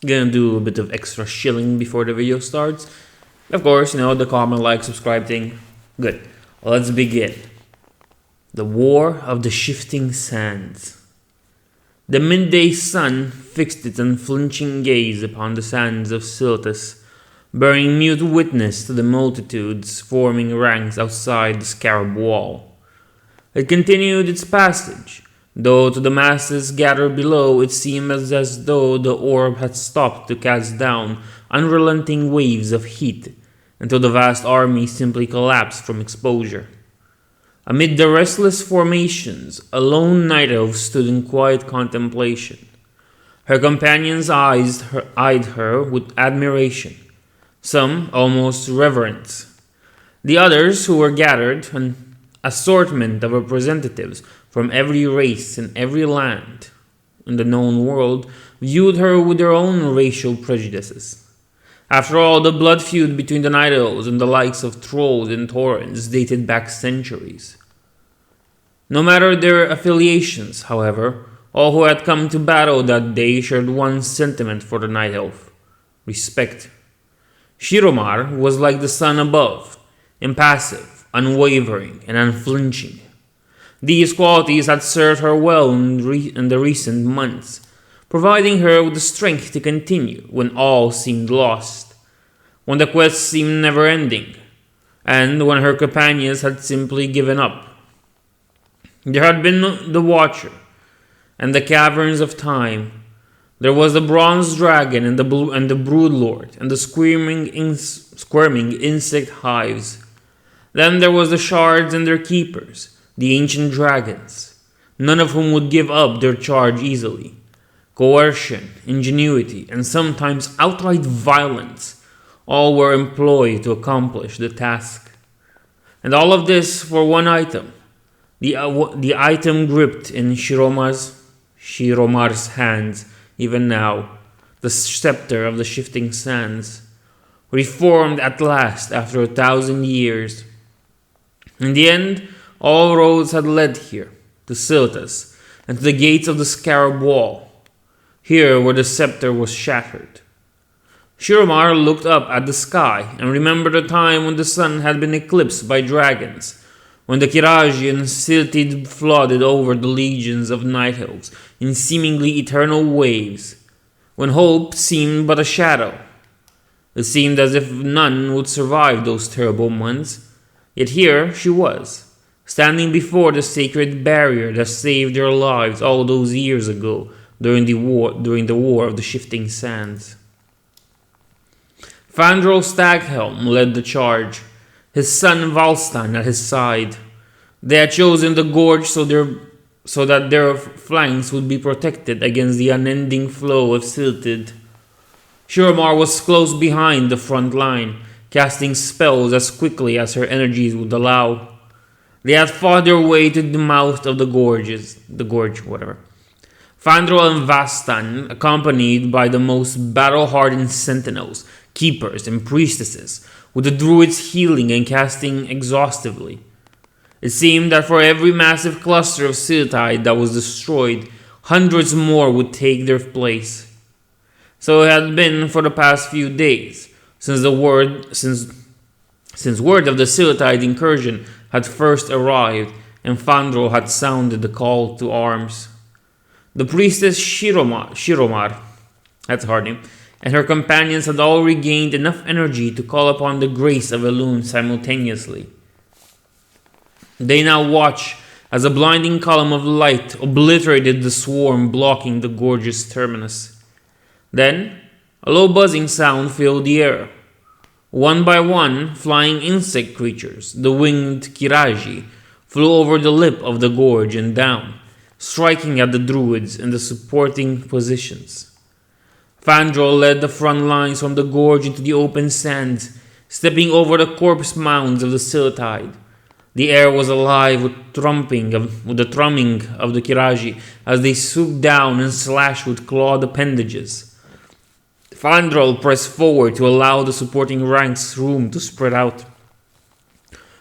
Gonna do a bit of extra shilling before the video starts. Of course, the comment, like, subscribe thing. Good. Let's begin. The War of the Shifting Sands. The midday sun fixed its unflinching gaze upon the sands of Silithus, bearing mute witness to the multitudes forming ranks outside the scarab wall. It continued its passage, though to the masses gathered below it seemed as though the orb had stopped to cast down unrelenting waves of heat, until the vast army simply collapsed from exposure. Amid the restless formations, a lone night elf stood in quiet contemplation. Her companions eyed her with admiration, some almost reverence. The others, who were gathered, an assortment of representatives from every race and every land in the known world, viewed her with their own racial prejudices. After all, the blood feud between the Night Elves and the likes of trolls and taurens dated back centuries. No matter their affiliations, however, all who had come to battle that day shared one sentiment for the Night Elf: respect. Shiromar was like the sun above, impassive, unwavering, and unflinching. These qualities had served her well in the recent months, providing her with the strength to continue when all seemed lost, when the quest seemed never-ending, and when her companions had simply given up. There had been the Watcher, and the Caverns of Time. There was the Bronze Dragon and the Broodlord, and the squirming insect hives. Then there was the Shards and their keepers, the ancient dragons, none of whom would give up their charge easily. Coercion, ingenuity, and sometimes outright violence, all were employed to accomplish the task. And all of this for one item. The item gripped in Shiromar's hands, even now, the scepter of the shifting sands, reformed at last after 1,000 years. In the end, all roads had led here, to Silithus, and to the gates of the scarab wall, here where the scepter was shattered. Shiromar looked up at the sky and remembered a time when the sun had been eclipsed by dragons, when the Qiraji and silithid flooded over the legions of night elves in seemingly eternal waves, when hope seemed but a shadow. It seemed as if none would survive those terrible months, yet here she was, standing before the sacred barrier that saved their lives all those years ago during the War of the Shifting Sands. Fandral Staghelm led the charge, his son Valstan at his side. They had chosen the gorge so that their flanks would be protected against the unending flow of silithid. Shiromar was close behind the front line, casting spells as quickly as her energies would allow. They had fought their way to the mouth of the gorge. Fandral and Vastan, accompanied by the most battle-hardened sentinels, keepers, and priestesses, with the druids healing and casting exhaustively. It seemed that for every massive cluster of silithid that was destroyed, hundreds more would take their place. So it had been for the past few days, since word of the silithid incursion had first arrived, and Fandral had sounded the call to arms. The priestess Shiromar, that's a hard name, and her companions had all regained enough energy to call upon the grace of Elune simultaneously. They now watched as a blinding column of light obliterated the swarm blocking the gorge's terminus. Then, a low buzzing sound filled the air. One by one, flying insect creatures, the winged Qiraji, flew over the lip of the gorge and down, striking at the druids in the supporting positions. Fandral led the front lines from the gorge into the open sands, stepping over the corpse mounds of the silithid. The air was alive with the thrumming of the Qiraji as they swooped down and slashed with clawed appendages. Fandral pressed forward to allow the supporting ranks room to spread out.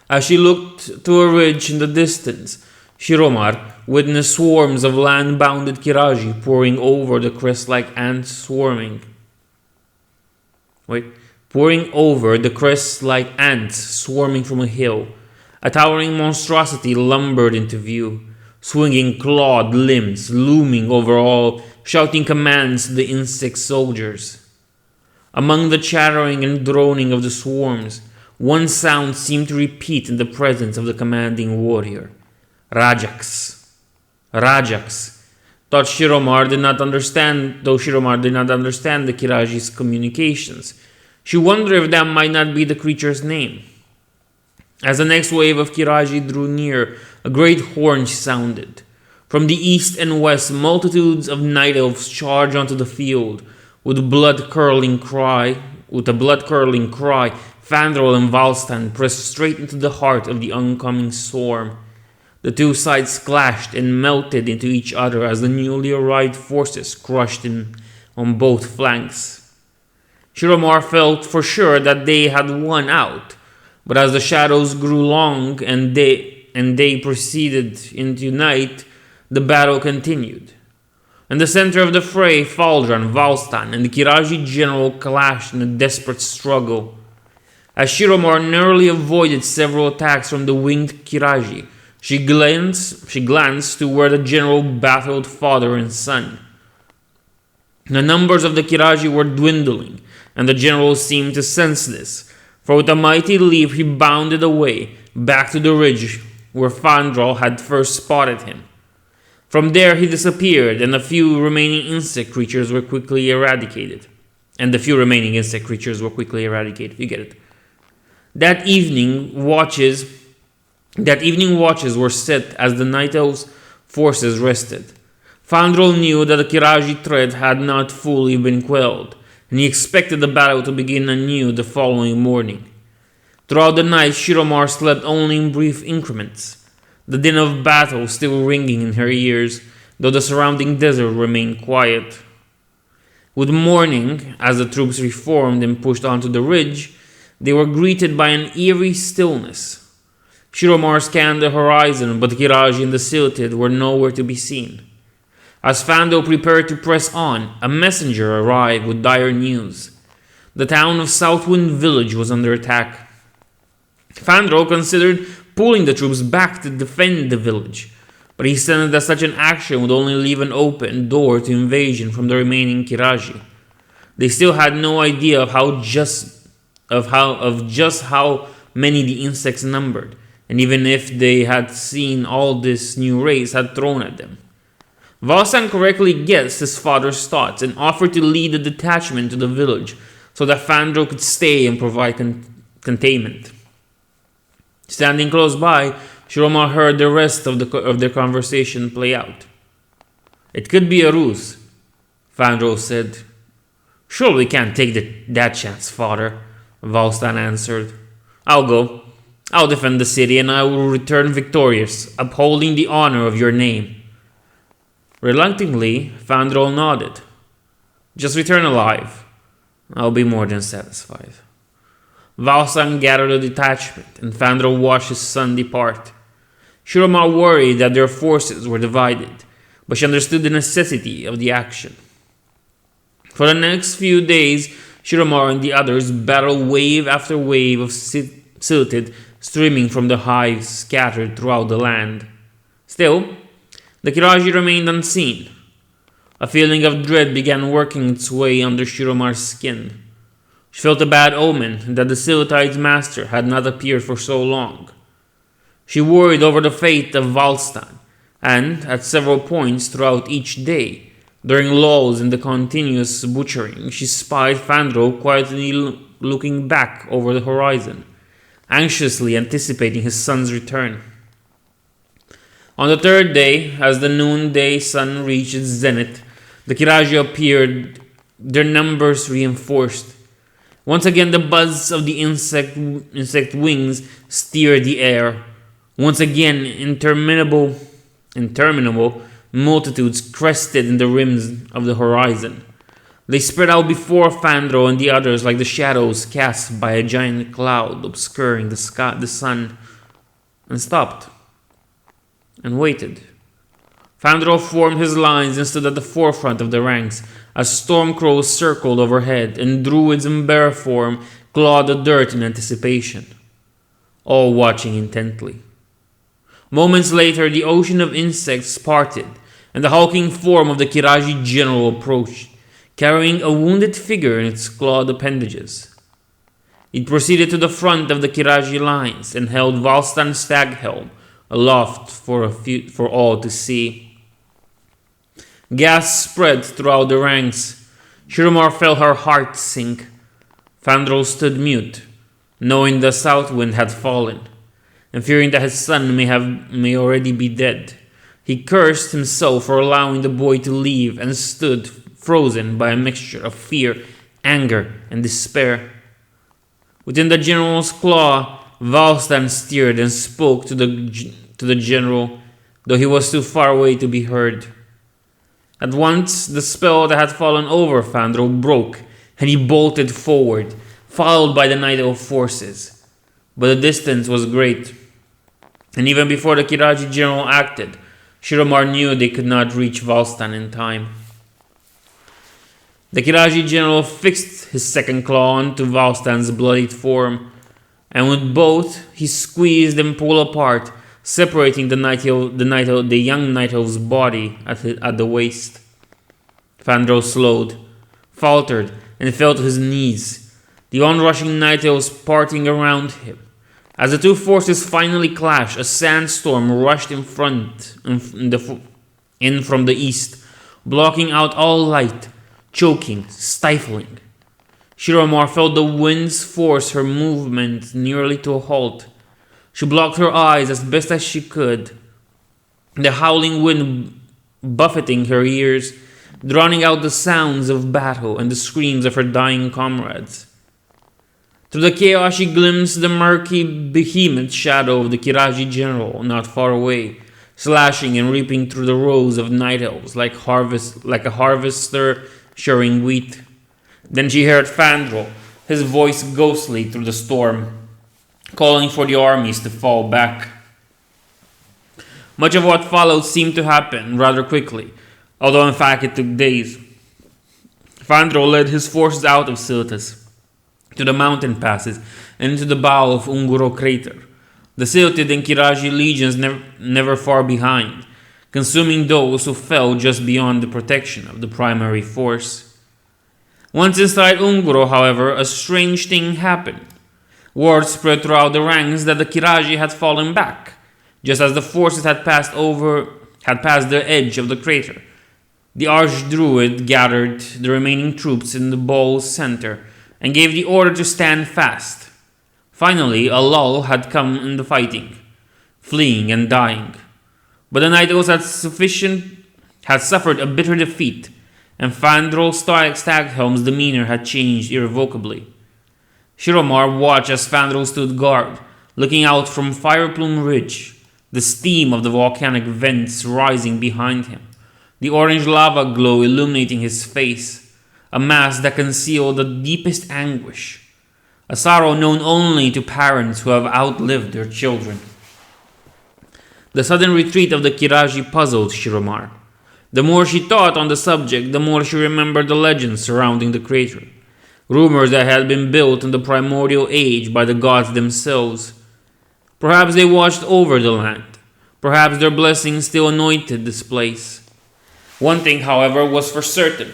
As she looked to a ridge in the distance, Shiromar witnessed swarms of land-bounded Qiraji pouring over the crest like ants swarming. pouring over the crest like ants swarming from a hill. A towering monstrosity lumbered into view, swinging clawed limbs looming over all, shouting commands to the insect soldiers. Among the chattering and droning of the swarms, one sound seemed to repeat in the presence of the commanding warrior. Rajax. Rajax. Though Shiromar did not understand the Qiraji's communications, she wondered if that might not be the creature's name. As the next wave of Qiraji drew near, a great horn sounded. From the east and west, multitudes of night elves charged onto the field. With a blood-curdling cry, Fandral and Valstan pressed straight into the heart of the oncoming storm. The two sides clashed and melted into each other as the newly arrived forces crushed in on both flanks. Shiromar felt for sure that they had won out, but as the shadows grew long and day proceeded into night, the battle continued. In the center of the fray, Faldran, Valstan, and the Qiraji general clashed in a desperate struggle. As Shiromar narrowly avoided several attacks from the winged Qiraji, she glanced to where the general battled father and son. The numbers of the Qiraji were dwindling, and the general seemed to sense this, for with a mighty leap he bounded away, back to the ridge where Fandral had first spotted him. From there he disappeared, and the few remaining insect creatures were quickly eradicated. You get it. That evening watches were set as the Night Elves' forces rested. Fandral knew that the Qiraji threat had not fully been quelled, and he expected the battle to begin anew the following morning. Throughout the night, Shiromar slept only in brief increments, the din of battle still ringing in her ears, though the surrounding desert remained quiet. With morning, as the troops reformed and pushed onto the ridge, they were greeted by an eerie stillness. Shiromar scanned the horizon, but the Qiraji and the silithid were nowhere to be seen. As Fandral prepared to press on, a messenger arrived with dire news. The town of Southwind Village was under attack. Fandral considered pulling the troops back to defend the village, but he sensed that such an action would only leave an open door to invasion from the remaining Qiraji. They still had no idea of just how many the insects numbered, and even if they had seen all this new race had thrown at them. Valstan correctly guessed his father's thoughts and offered to lead the detachment to the village so that Fandral could stay and provide containment. Standing close by, Shiromar heard the rest of their conversation play out. "It could be a ruse," Fandral said. "Surely we can't take that chance, father," Valstan answered. "I'll go. I'll defend the city and I will return victorious, upholding the honor of your name." Reluctantly, Fandral nodded. "Just return alive. I'll be more than satisfied." Valstan gathered a detachment, and Fandral watched his son depart. Shiromar worried that their forces were divided, but she understood the necessity of the action. For the next few days, Shiromar and the others battled wave after wave of silithid streaming from the hives scattered throughout the land. Still, the Qiraji remained unseen. A feeling of dread began working its way under Shiromar's skin. She felt a bad omen that the Silithide's master had not appeared for so long. She worried over the fate of Valstan, and at several points throughout each day, during lulls in the continuous butchering, she spied Fandral quietly looking back over the horizon, anxiously anticipating his son's return. On the third day, as the noonday sun reached its zenith, the Qiraji appeared, their numbers reinforced. Once again, the buzz of the insect wings steered the air. Once again, interminable multitudes crested in the rims of the horizon. They spread out before Fandral and the others like the shadows cast by a giant cloud obscuring the sun, and stopped and waited. Fandral formed his lines and stood at the forefront of the ranks as storm crows circled overhead and druids in bear form clawed the dirt in anticipation, all watching intently. Moments later, the ocean of insects parted, and the hulking form of the Qiraji general approached, carrying a wounded figure in its clawed appendages. It proceeded to the front of the Qiraji lines and held Fandral Staghelm aloft for all to see. Gas spread throughout the ranks. Shiramar felt her heart sink. Fandral stood mute, knowing the south wind had fallen, and fearing that his son may already be dead. He cursed himself for allowing the boy to leave and stood frozen by a mixture of fear, anger, and despair. Within the general's claw, Valstan steered and spoke to the general, though he was too far away to be heard. At once, the spell that had fallen over Fandral broke, and he bolted forward, followed by the Night Elf forces. But the distance was great, and even before the Qiraji general acted, Shiramar knew they could not reach Valstan in time. The Qiraji general fixed his second claw onto Valstan's bloodied form, and with both he squeezed and pulled apart, separating the young Night Elf's body at the waist. Fandral slowed, faltered, and fell to his knees, the onrushing Night Elves parting around him. As the two forces finally clashed, a sandstorm rushed in from the east, blocking out all light, choking, stifling. Shiramar felt the winds force her movement nearly to a halt. She blocked her eyes as best as she could, the howling wind buffeting her ears, drowning out the sounds of battle and the screams of her dying comrades. Through the chaos she glimpsed the murky behemoth shadow of the Qiraji general not far away, slashing and reaping through the rows of night elves like a harvester shoring wheat. Then she heard Fandral, his voice ghostly through the storm, calling for the armies to fall back. Much of what followed seemed to happen rather quickly, although in fact it took days. Fandral led his forces out of Silithus, to the mountain passes, and into the bow of Unguro crater, the Silithid and Qiraji legions never far behind, consuming those who fell just beyond the protection of the primary force. Once inside Unguro, however, a strange thing happened. Word spread throughout the ranks that the Qiraji had fallen back, just as the forces had passed the edge of the crater. The Archdruid gathered the remaining troops in the bowl's center and gave the order to stand fast. Finally, a lull had come in the fighting, fleeing and dying. But the Night Elves had suffered a bitter defeat, and Fandral Staghelm's demeanor had changed irrevocably. Shiramar watched as Fandral stood guard, looking out from Fireplume Ridge, the steam of the volcanic vents rising behind him, the orange lava glow illuminating his face, a mask that concealed the deepest anguish, a sorrow known only to parents who have outlived their children. The sudden retreat of the Qiraji puzzled Shiramar. The more she thought on the subject, the more she remembered the legends surrounding the crater, rumors that had been built in the primordial age by the gods themselves. Perhaps they watched over the land. Perhaps their blessings still anointed this place. One thing, however, was for certain.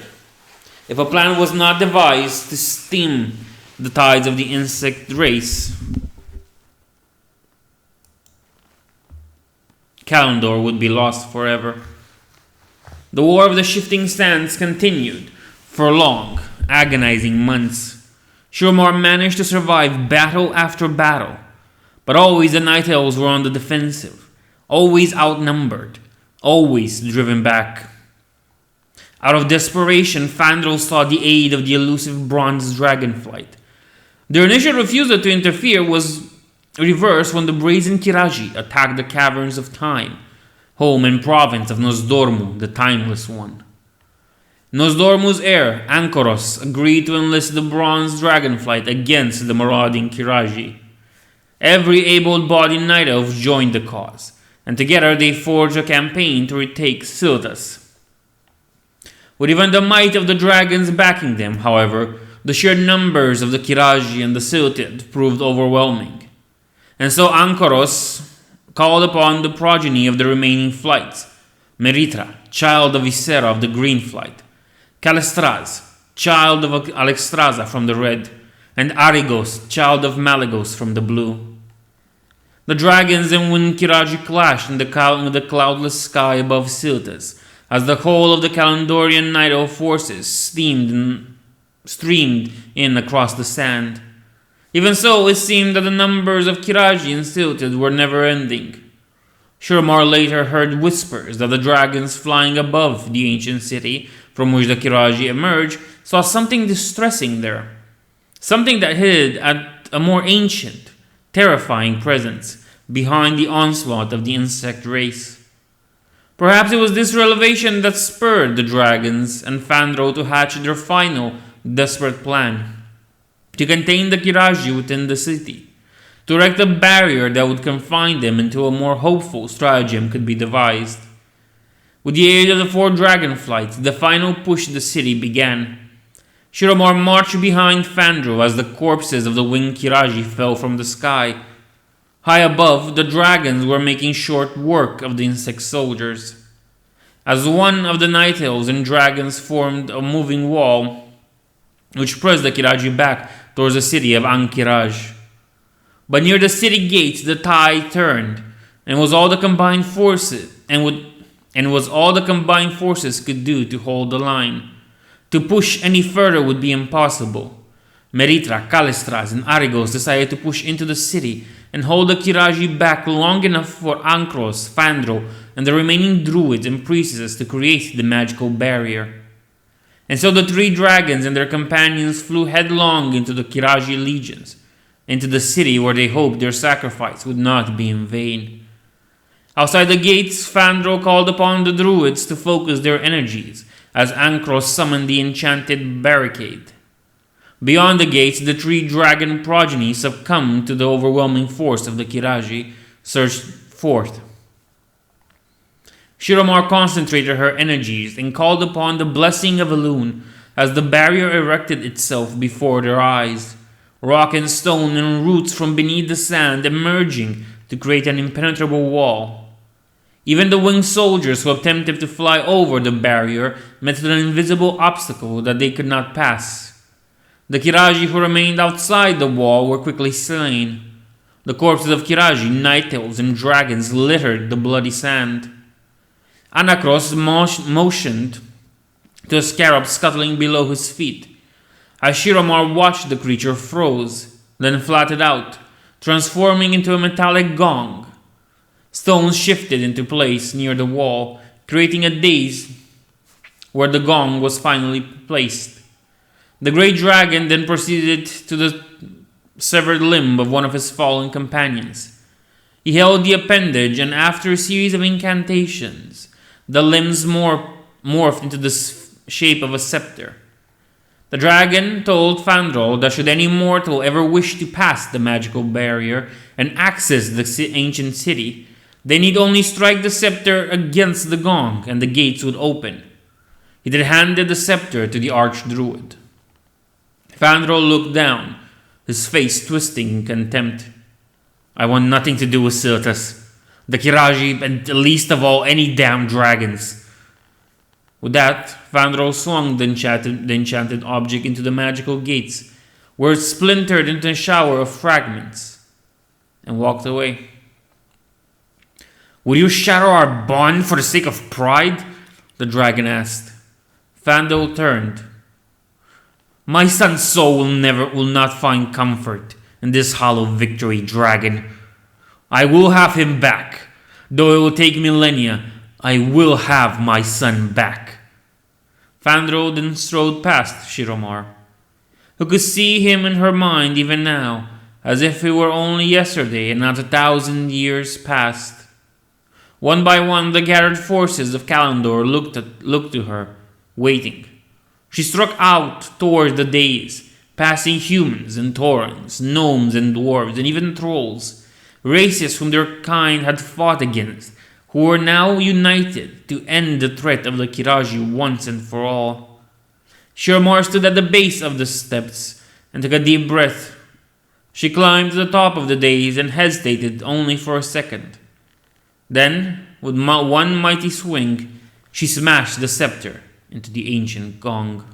If a plan was not devised to stem the tides of the insect race, Kalimdor would be lost forever. The War of the Shifting Sands continued for long, agonizing months. Shiramar managed to survive battle after battle, but always the Night Elves were on the defensive, always outnumbered, always driven back. Out of desperation, Fandral sought the aid of the elusive bronze dragonflight. Their initial refusal to interfere was reversed when the brazen Qiraji attacked the caverns of time, home and province of Nosdormu, the Timeless One. Nosdormu's heir, Ahn'Qiraj, agreed to enlist the bronze dragonflight against the marauding Qiraji. Every able-bodied night elf joined the cause, and together they forged a campaign to retake Silithus. With even the might of the dragons backing them, however, the sheer numbers of the Qiraji and the silithid proved overwhelming. And so Ahn'Qiraj called upon the progeny of the remaining flights: Meritra, child of Ysera of the green flight; Kalistraz, child of Alexstrasza from the red; and Arygos, child of Malygos from the blue. The dragons and wind Qiraji clashed in the cloudless sky above Silithus, as the whole of the Kalimdorian night elf forces streamed in across the sand. Even so, it seemed that the numbers of Qiraji and Silithid were never ending. Shiramar later heard whispers that the dragons flying above the ancient city from which the Qiraji emerged saw something distressing there. Something that hid at a more ancient, terrifying presence behind the onslaught of the insect race. Perhaps it was this revelation that spurred the dragons and Fandral to hatch their final, desperate plan: to contain the Qiraji within the city, to erect a barrier that would confine them until a more hopeful stratagem could be devised. With the aid of the 4 dragonflights, the final push to the city began. Shiramar marched behind Fandral as the corpses of the winged Qiraji fell from the sky. High above, the dragons were making short work of the insect soldiers. As one of the night elves and dragons formed a moving wall, which pressed the Qiraji back towards the city of Ahn'Qiraj. But near the city gates, the tide turned, and was all the combined forces could do to hold the line. To push any further would be impossible. Meritra, Kalistraz, and Arygos decided to push into the city and hold the Qiraji back long enough for Ahn'Qiraj, Fandral, and the remaining druids and priestesses to create the magical barrier. And so the 3 dragons and their companions flew headlong into the Qiraji legions, into the city where they hoped their sacrifice would not be in vain. Outside the gates, Fandral called upon the druids to focus their energies as Ahn'Qiraj summoned the enchanted barricade. Beyond the gates, the 3 dragon progeny succumbed to the overwhelming force of the Qiraji, surged forth. Shiramar concentrated her energies and called upon the blessing of Elune as the barrier erected itself before their eyes, rock and stone and roots from beneath the sand emerging to create an impenetrable wall. Even the winged soldiers who attempted to fly over the barrier met with an invisible obstacle that they could not pass. The Qiraji who remained outside the wall were quickly slain. The corpses of Qiraji, night elves, and dragons littered the bloody sand. Ahn'Qiraj motioned to a scarab scuttling below his feet. As Shiramar watched, the creature froze, then flattened out, transforming into a metallic gong. Stones shifted into place near the wall, creating a daze where the gong was finally placed. The great dragon then proceeded to the severed limb of one of his fallen companions. He held the appendage, and after a series of incantations, the limbs morphed into the shape of a scepter. The dragon told Fandral that should any mortal ever wish to pass the magical barrier and access the ancient city, they need only strike the scepter against the gong and the gates would open. He then handed the scepter to the Archdruid. Fandral looked down, his face twisting in contempt. "I want nothing to do with Silithus, the Qiraji, and least of all any damn dragons." With that, Fandral swung the enchanted object into the magical gates, where it splintered into a shower of fragments, and walked away. "Will you shatter our bond for the sake of pride?" the dragon asked. Fandral turned. "My son's soul will not find comfort in this hollow victory, dragon. I will have him back. Though it will take millennia, I will have my son back." Fandral then strode past Shiramar, who could see him in her mind even now, as if it were only yesterday and not 1,000 years past. One by one, the gathered forces of Kalimdor looked to her, waiting. She struck out toward the dais, passing humans and taurens, gnomes and dwarves, and even trolls, races whom their kind had fought against, who were now united to end the threat of the Qiraji once and for all. Shirmar stood at the base of the steps and took a deep breath. She climbed to the top of the dais and hesitated only for a second. Then, with one mighty swing, she smashed the scepter into the ancient gong.